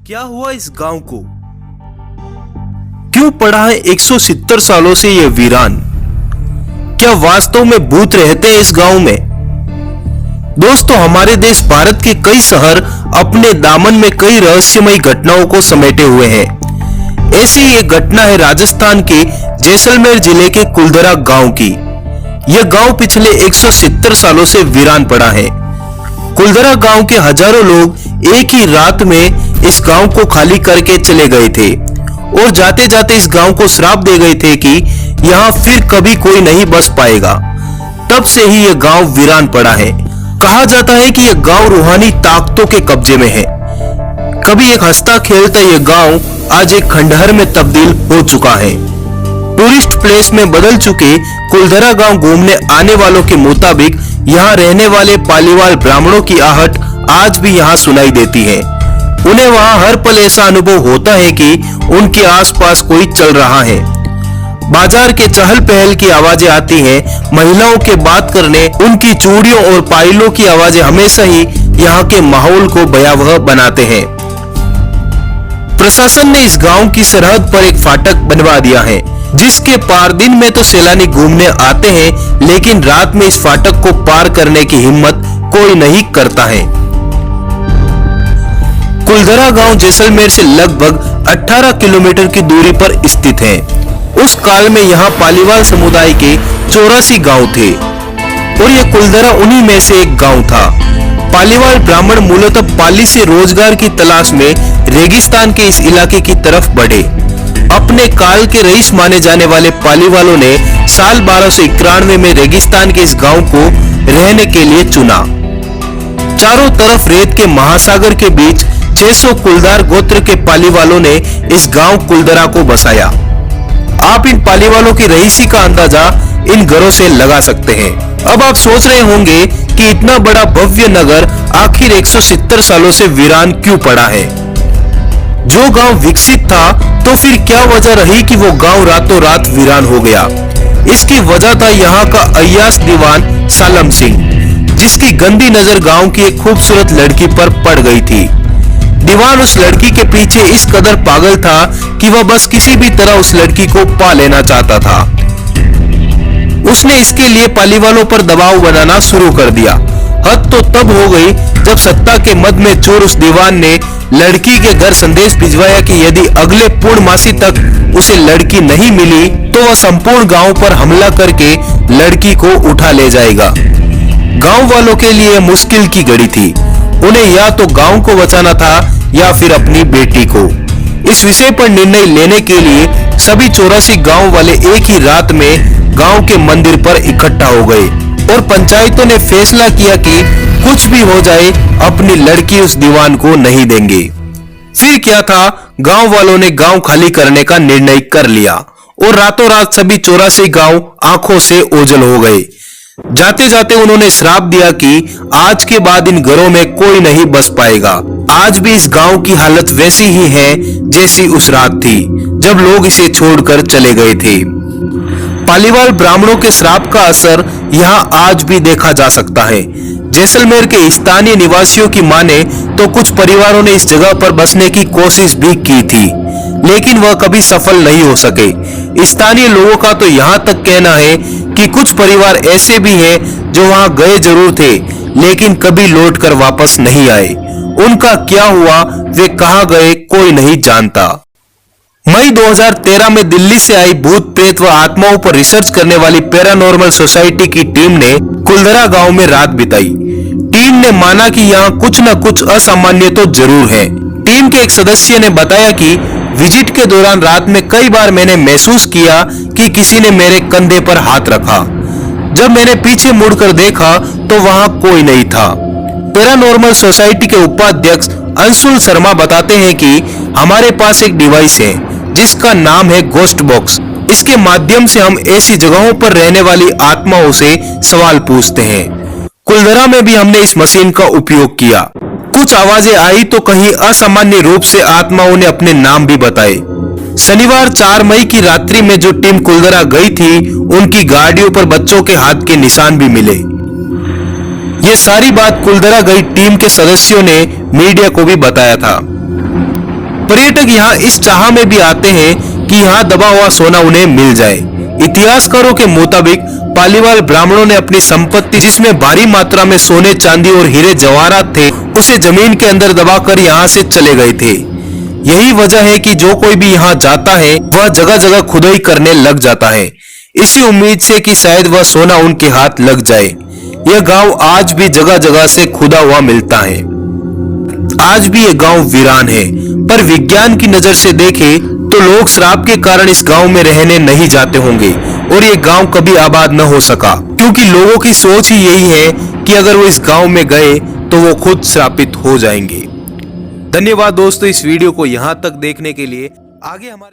क्या हुआ इस गांव को? क्यों पड़ा है 170 सालों से यह वीरान? क्या वास्तव में भूत रहते हैं इस गांव में? दोस्तों, हमारे देश भारत के कई शहर अपने दामन में कई रहस्यमयी घटनाओं को समेटे हुए हैं। ऐसी एक घटना है राजस्थान के जैसलमेर जिले के कुलधरा गांव की। यह गांव पिछले 170 सालों से वीरान पड़ा है। कुलधरा गांव के हजारों लोग एक ही रात में इस गांव को खाली करके चले गए थे और जाते जाते इस गांव को श्राप दे गए थे कि यहाँ फिर कभी कोई नहीं बस पाएगा। तब से ही यह गांव वीरान पड़ा है। कहा जाता है कि यह गांव रूहानी ताकतों के कब्जे में है। कभी एक हंसता खेलता यह गांव आज एक खंडहर में तब्दील हो चुका है। टूरिस्ट प्लेस में बदल चुके कुलधरा गांव घूमने आने वालों के मुताबिक यहाँ रहने वाले पालीवाल ब्राह्मणों की आहट आज भी यहाँ सुनाई देती है। उन्हें वहाँ हर पल ऐसा अनुभव होता है कि उनके आसपास कोई चल रहा है। बाजार के चहल पहल की आवाजें आती हैं, महिलाओं के बात करने, उनकी चूड़ियों और पायलों की आवाजें हमेशा ही यहाँ के माहौल को भयावह बनाते हैं। प्रशासन ने इस गांव की सरहद पर एक फाटक बनवा दिया है, जिसके पार दिन में तो सैलानी घूमने आते हैं, लेकिन रात में इस फाटक को पार करने की हिम्मत कोई नहीं करता है। कुलधरा गांव जैसलमेर से लगभग 18 किलोमीटर की दूरी पर स्थित है। उस काल में यहाँ पालीवाल समुदाय के 84 गांव थे और यह कुलधरा उन्हीं में से एक गांव था। पालीवाल ब्राह्मण मूलतः पाली से रोजगार की तलाश में रेगिस्तान के इस इलाके की तरफ बढ़े। अपने काल के रईस माने जाने वाले पालीवालों ने साल 1291 में रेगिस्तान के इस गांव को रहने के लिए चुना। चारों तरफ रेत के महासागर के बीच 600 कुलदार गोत्र के पालीवालों ने इस गांव कुलधरा को बसाया। आप इन पालीवालों की रईसी का अंदाजा इन घरों से लगा सकते हैं। अब आप सोच रहे होंगे कि इतना बड़ा भव्य नगर आखिर 170 सालों से वीरान क्यों पड़ा है? जो गांव विकसित था तो फिर क्या वजह रही कि वो गांव रातों रात वीरान हो गया? इसकी वजह था यहाँ का अय्याश दीवान सालम सिंह, जिसकी गंदी नजर गांव की एक खूबसूरत लड़की पर पड़ गई थी। दीवान उस लड़की के पीछे इस कदर पागल था कि वह बस किसी भी तरह उस लड़की को पा लेना चाहता था। उसने इसके लिए पालीवालों पर दबाव बनाना शुरू कर दिया। हद तो तब हो गई जब सत्ता के मद में चोर उस दीवान ने लड़की के घर संदेश भिजवाया कि यदि अगले पूर्णमासी तक उसे लड़की नहीं मिली तो वह संपूर्ण गांव पर हमला करके लड़की को उठा ले जाएगा। गांव वालों के लिए मुश्किल की घड़ी थी। उन्हें या तो गांव को बचाना था या फिर अपनी बेटी को। इस विषय पर निर्णय लेने के लिए सभी 84 गांव वाले एक ही रात में गांव के मंदिर पर इकट्ठा हो गए और पंचायतों ने फैसला किया कि कुछ भी हो जाए अपनी लड़की उस दीवान को नहीं देंगे। फिर क्या था, गांव वालों ने गांव खाली करने का निर्णय कर लिया और रातों रात सभी 84 गांव आंखों से ओझल हो गए। जाते जाते उन्होंने श्राप दिया कि आज के बाद इन घरों में कोई नहीं बस पाएगा। आज भी इस गांव की हालत वैसी ही है जैसी उस रात थी जब लोग इसे छोड़कर चले गए थे। पालीवाल ब्राह्मणों के श्राप का असर यहाँ आज भी देखा जा सकता है। जैसलमेर के स्थानीय निवासियों की माने तो कुछ परिवारों ने इस जगह पर बसने की कोशिश भी की थी, लेकिन वह कभी सफल नहीं हो सके। स्थानीय लोगों का तो यहाँ तक कहना है कि कुछ परिवार ऐसे भी हैं जो वहां गए जरूर थे, लेकिन कभी लौटकर वापस नहीं आए। उनका क्या हुआ, वे कहां गए, कोई नहीं जानता। मई 2013 में दिल्ली से आई भूत प्रेत व आत्माओं पर रिसर्च करने वाली पैरानॉर्मल सोसाइटी की टीम ने कुलधरा गांव में रात बिताई। टीम ने माना कि यहाँ कुछ न कुछ असामान्य तो जरूर है। टीम के एक सदस्य ने बताया कि विजिट के दौरान रात में कई बार मैंने महसूस किया कि किसी ने मेरे कंधे पर हाथ रखा। जब मैंने पीछे मुड़कर देखा तो वहां कोई नहीं था। पैरानॉर्मल सोसाइटी के उपाध्यक्ष अंशुल शर्मा बताते हैं कि हमारे पास एक डिवाइस है जिसका नाम है गोस्ट बॉक्स। इसके माध्यम से हम ऐसी जगहों पर रहने वाली आत्माओं से सवाल पूछते हैं। कुलधरा में भी हमने इस मशीन का उपयोग किया। कुछ आवाजें आई तो कहीं असामान्य रूप से आत्माओं ने अपने नाम भी बताए। शनिवार 4 मई की रात्रि में जो टीम कुलधरा गई थी, उनकी गाड़ियों पर बच्चों के हाथ के निशान भी मिले। ये सारी बात कुलधरा गई टीम के सदस्यों ने मीडिया को भी बताया था। पर्यटक यहाँ इस चाह में भी आते हैं कि यहाँ दबा हुआ सोना उन्हें मिल जाए। इतिहासकारों के मुताबिक पालीवाल ब्राह्मणों ने अपनी संपत्ति, जिसमें भारी मात्रा में सोने, चांदी और हीरे जवाहरात थे, उसे जमीन के अंदर दबाकर यहाँ से चले गए थे। यही वजह है कि जो कोई भी यहाँ जाता है वह जगह जगह खुदाई करने लग जाता है, इसी उम्मीद से कि शायद वह सोना उनके हाथ लग जाए। यह गांव आज भी जगह जगह से खुदा हुआ मिलता है। आज भी यह गांव वीरान है, पर विज्ञान की नजर से देखें तो लोग श्राप के कारण इस गांव में रहने नहीं जाते होंगे और ये गांव कभी आबाद न हो सका, क्योंकि लोगों की सोच ही यही है कि अगर वो इस गांव में गए तो वो खुद श्रापित हो जाएंगे। धन्यवाद दोस्तों इस वीडियो को यहाँ तक देखने के लिए। आगे हमारे